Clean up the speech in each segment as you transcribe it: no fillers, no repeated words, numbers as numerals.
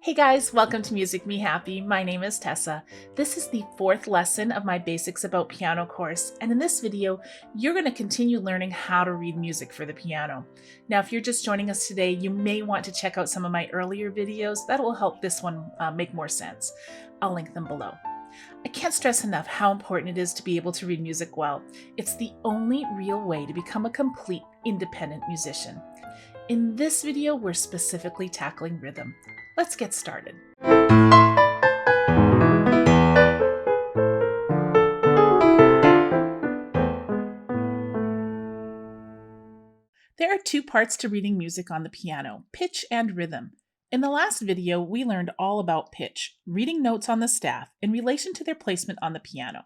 Hey guys, welcome to Music Me Happy. My name is Tessa. This is the fourth lesson of my Basics About Piano course, and in this video, you're going to continue learning how to read music for the piano. Now, if you're just joining us today, you may want to check out some of my earlier videos. That will help this one make more sense. I'll link them below. I can't stress enough how important it is to be able to read music well. It's the only real way to become a complete independent musician. In this video, we're specifically tackling rhythm. Let's get started. There are two parts to reading music on the piano, pitch and rhythm. In the last video, we learned all about pitch, reading notes on the staff in relation to their placement on the piano.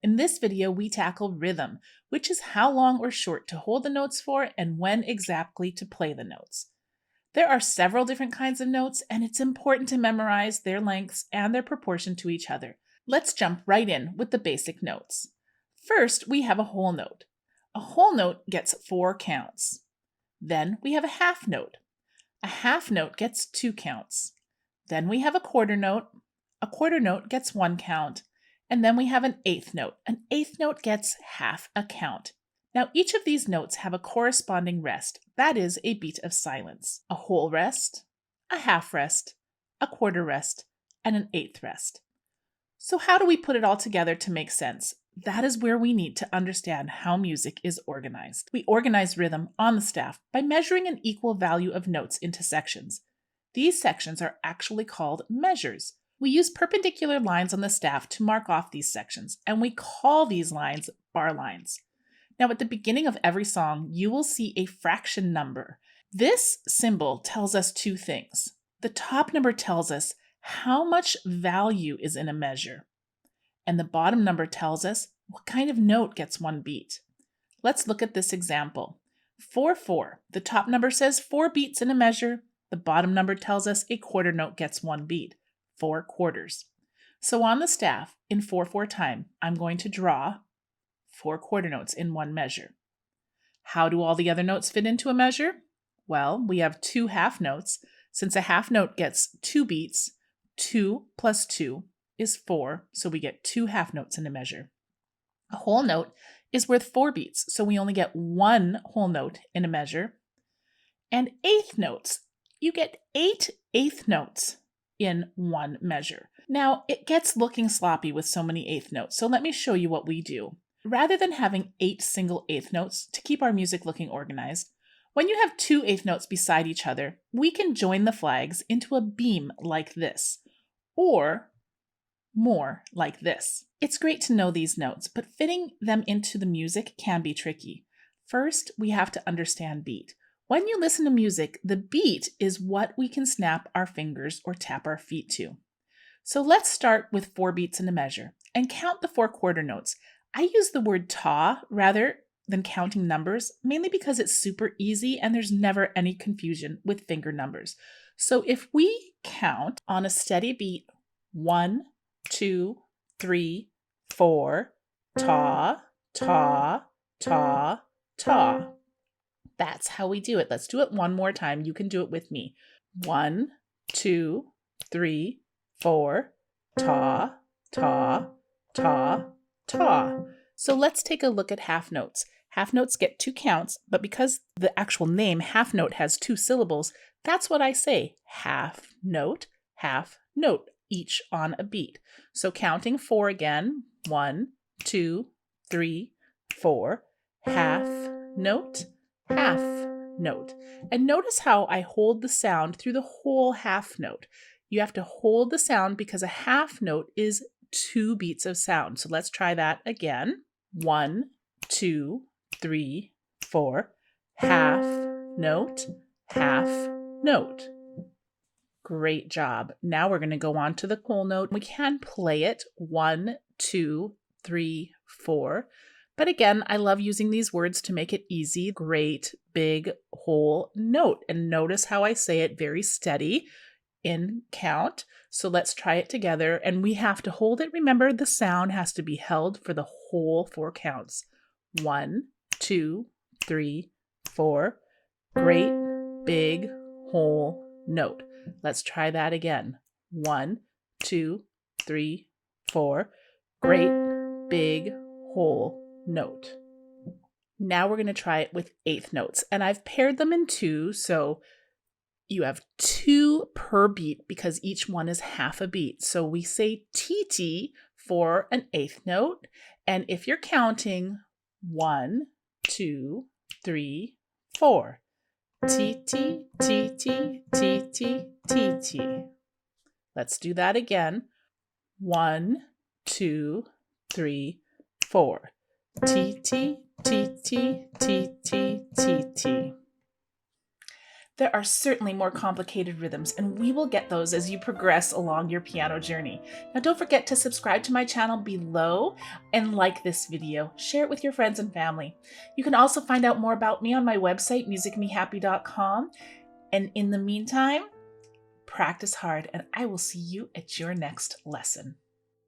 In this video, we tackle rhythm, which is how long or short to hold the notes for and when exactly to play the notes. There are several different kinds of notes, and it's important to memorize their lengths and their proportion to each other. Let's jump right in with the basic notes. First, we have a whole note. A whole note gets 4 counts. Then we have a half note. A half note gets 2 counts. Then we have a quarter note. A quarter note gets 1 count. And then we have an eighth note. An eighth note gets half a count. Now, each of these notes have a corresponding rest, that is, a beat of silence. A whole rest, a half rest, a quarter rest, and an eighth rest. So how do we put it all together to make sense? That is where we need to understand how music is organized. We organize rhythm on the staff by measuring an equal value of notes into sections. These sections are actually called measures. We use perpendicular lines on the staff to mark off these sections, and we call these lines bar lines. Now, at the beginning of every song, you will see a fraction number. This symbol tells us two things. The top number tells us how much value is in a measure, and the bottom number tells us what kind of note gets one beat. Let's look at this example. 4/4. The top number says 4 beats in a measure. The bottom number tells us a quarter note gets 1 beat, 4 quarters. So on the staff, in 4/4 time, I'm going to draw 4 quarter notes in one measure. How do all the other notes fit into a measure? Well, we have 2 half notes. Since a half note gets 2 beats, 2 plus 2 is 4, so we get 2 half notes in a measure. A whole note is worth 4 beats, so we only get 1 whole note in a measure. And eighth notes, you get 8 eighth notes in one measure. Now, it gets looking sloppy with so many eighth notes, so let me show you what we do. Rather than having 8 single eighth notes to keep our music looking organized, when you have 2 eighth notes beside each other, we can join the flags into a beam like this, or more like this. It's great to know these notes, but fitting them into the music can be tricky. First, we have to understand beat. When you listen to music, the beat is what we can snap our fingers or tap our feet to. So let's start with 4 beats in a measure and count the 4 quarter notes. I use the word ta rather than counting numbers, mainly because it's super easy and there's never any confusion with finger numbers. So if we count on a steady beat, 1, 2, 3, 4, ta, ta, ta, ta. That's how we do it. Let's do it one more time. You can do it with me. 1, 2, 3, 4, ta, ta, ta, ta. So let's take a look at half notes. Half notes get 2 counts, but because the actual name half note has 2 syllables, that's what I say. Half note, each on a beat. So counting 4 again. 1, 2, 3, 4. Half note, half note. And notice how I hold the sound through the whole half note. You have to hold the sound because a half note is 2 beats of sound. So let's try that again. 1, 2, 3, 4. Half note, half note. Great job. Now we're going to go on to the whole note. We can play it 1, 2, 3, 4. But again, I love using these words to make it easy. Great big whole note. And notice how I say it very steady in count. So let's try it together. And we have to hold it. Remember, the sound has to be held for the whole 4 counts. 1, 2, 3, 4. Great big whole note. Let's try that again. 1, 2, 3, 4. Great big whole note. Now we're going to try it with eighth notes, and I've paired them in two, so you have 2 per beat because each one is half a beat. So we say TT for an eighth note, and if you're counting 1, 2, 3, 4. TT, TT, TT, TT. Let's do that again. 1, 2, 3, 4. TT, TT, TT, TT. There are certainly more complicated rhythms, and we will get those as you progress along your piano journey. Now don't forget to subscribe to my channel below and like this video. Share it with your friends and family. You can also find out more about me on my website, musicmehappy.com. And in the meantime, practice hard, and I will see you at your next lesson.